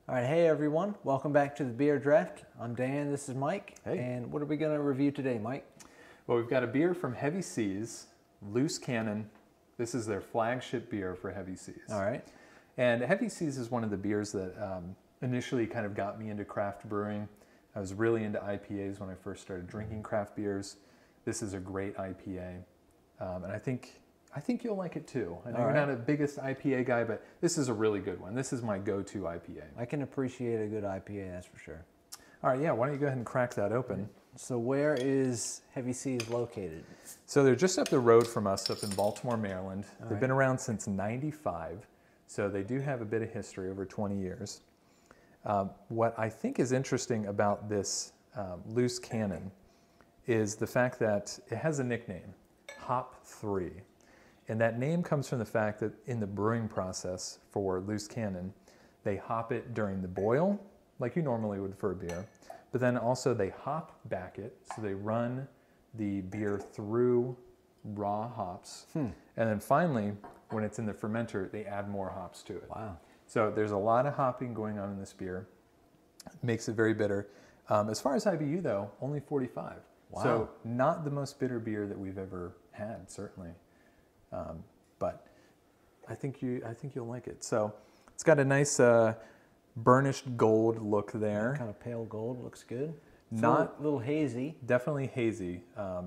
All right, hey everyone, welcome back to the Beer Draft. I'm Dan, this is Mike. Hey. And what are we going to review today, Mike? Well, we've got a beer from Heavy Seas, Loose Cannon. This is their flagship beer for Heavy Seas. All right. And Heavy Seas is one of the beers that initially kind of got me into craft brewing. I was really into IPAs when I first started drinking craft beers. This is a great IPA, and I think you'll like it too. I know you're not a biggest IPA guy, but this is a really good one. This is my go-to IPA. I can appreciate a good IPA, that's for sure. All right, yeah, why don't you go ahead and crack that open. So where is Heavy Seas located? So they're just up the road from us, up in Baltimore, Maryland. They've right. been around since '95, so they do have a bit of history, over 20 years. What I think is interesting about this Loose Cannon is the fact that it has a nickname, Hop 3. And that name comes from the fact that in the brewing process for Loose Cannon, they hop it during the boil, like you normally would for a beer, but then also they hop back it, so they run the beer through raw hops, and then finally, when it's in the fermenter, they add more hops to it. Wow. So there's a lot of hopping going on in this beer. Makes it very bitter. As far as IBU though, only 45. Wow. So not the most bitter beer that we've ever had, certainly. But I think you'll like it. So it's got a nice burnished gold look there. Kind of pale gold, looks good. Not a little hazy. Definitely hazy.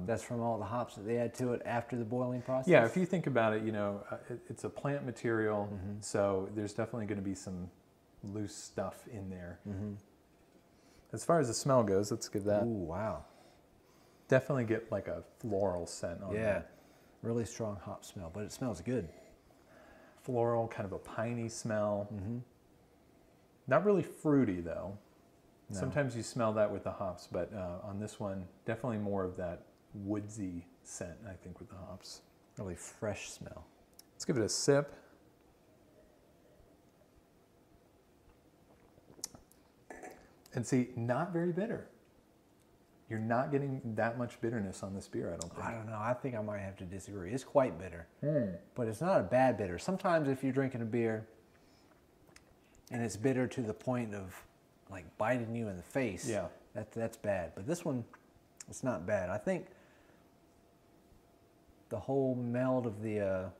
That's from all the hops that they add to it after the boiling process? Yeah, if you think about it, you know, it's a plant material, so there's definitely going to be some loose stuff in there. As far as the smell goes, let's give that. Ooh, wow. Definitely get like a floral scent on that. Really strong hop smell, but it smells good. Floral, kind of a piney smell. Not really fruity though. No. Sometimes you smell that with the hops, but on this one, definitely more of that woodsy scent, I think, with the hops. Really fresh smell. Let's give it a sip. And see, not very bitter. You're not getting that much bitterness on this beer, I don't think. I don't know. I think I might have to disagree. It's quite bitter, but it's not a bad bitter. Sometimes if you're drinking a beer and it's bitter to the point of like biting you in the face, that's bad. But this one, it's not bad. I think the whole meld of the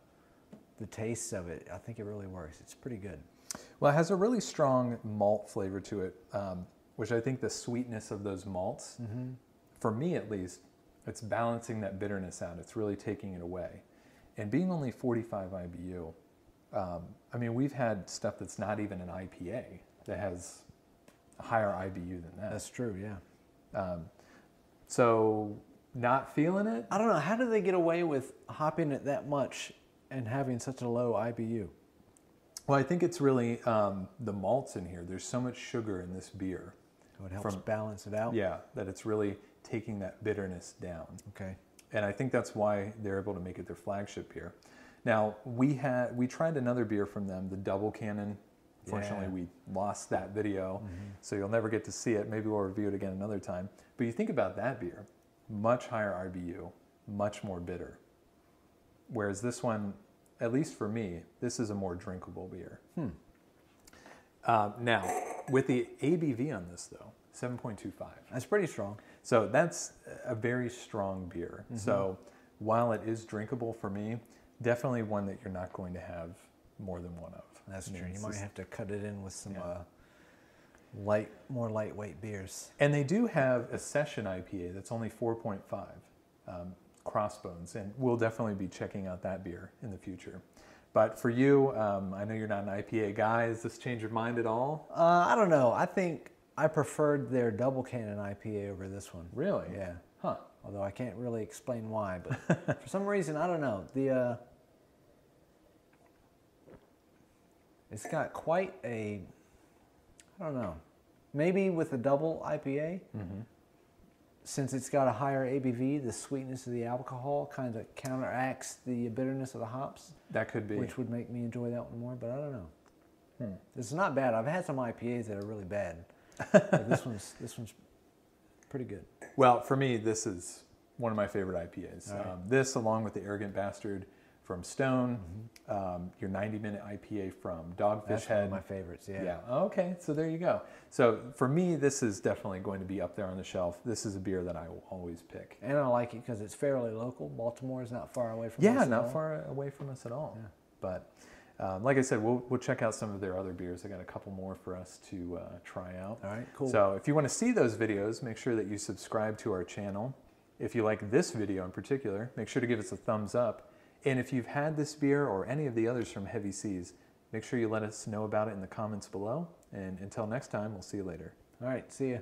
taste of it, I think it really works. It's pretty good. Well, it has a really strong malt flavor to it, which I think the sweetness of those malts, for me at least, it's balancing that bitterness out. It's really taking it away. And being only 45 IBU, I mean, we've had stuff that's not even an IPA that has a higher IBU than that. That's true, yeah. So not feeling it? I don't know. How do they get away with hopping it that much and having such a low IBU? Well, I think it's really the malts in here. There's so much sugar in this beer. So it helps balance it out? Yeah, that it's really taking that bitterness down. Okay. And I think that's why they're able to make it their flagship beer. Now, we tried another beer from them, the Double Cannon. Fortunately, we lost that video, so you'll never get to see it. Maybe we'll review it again another time. But you think about that beer, much higher IBU, much more bitter. Whereas this one, at least for me, this is a more drinkable beer. Now, with the ABV on this though, 7.25. That's pretty strong. So that's a very strong beer. So while it is drinkable for me, definitely one that you're not going to have more than one of. That's true. You might have to cut it in with some more lightweight beers. And they do have a session IPA that's only 4.5, Crossbones, and we'll definitely be checking out that beer in the future. But for you, I know you're not an IPA guy. Does this change your mind at all? I don't know. I think I preferred their Double Cannon IPA over this one. Really? Yeah. Huh. Although I can't really explain why, but for some reason, I don't know. It's got quite a, I don't know, maybe with the double IPA, since it's got a higher ABV, the sweetness of the alcohol kind of counteracts the bitterness of the hops. That could be. Which would make me enjoy that one more, but I don't know. It's not bad. I've had some IPAs that are really bad. But this one's pretty good. Well, for me, this is one of my favorite IPAs. Right. This, along with the Arrogant Bastard from Stone, your 90-minute IPA from Dogfish That's Head. one of my favorites, yeah. Yeah, okay, so there you go. So for me, this is definitely going to be up there on the shelf. This is a beer that I will always pick. And I like it because it's fairly local. Baltimore is not far away from us. Yeah, not far away from us at all. Yeah. But like I said, we'll check out some of their other beers. I got a couple more for us to try out. All right, cool. So if you want to see those videos, make sure that you subscribe to our channel. If you like this video in particular, make sure to give us a thumbs up. And if you've had this beer or any of the others from Heavy Seas, make sure you let us know about it in the comments below. And until next time, we'll see you later. All right, see ya.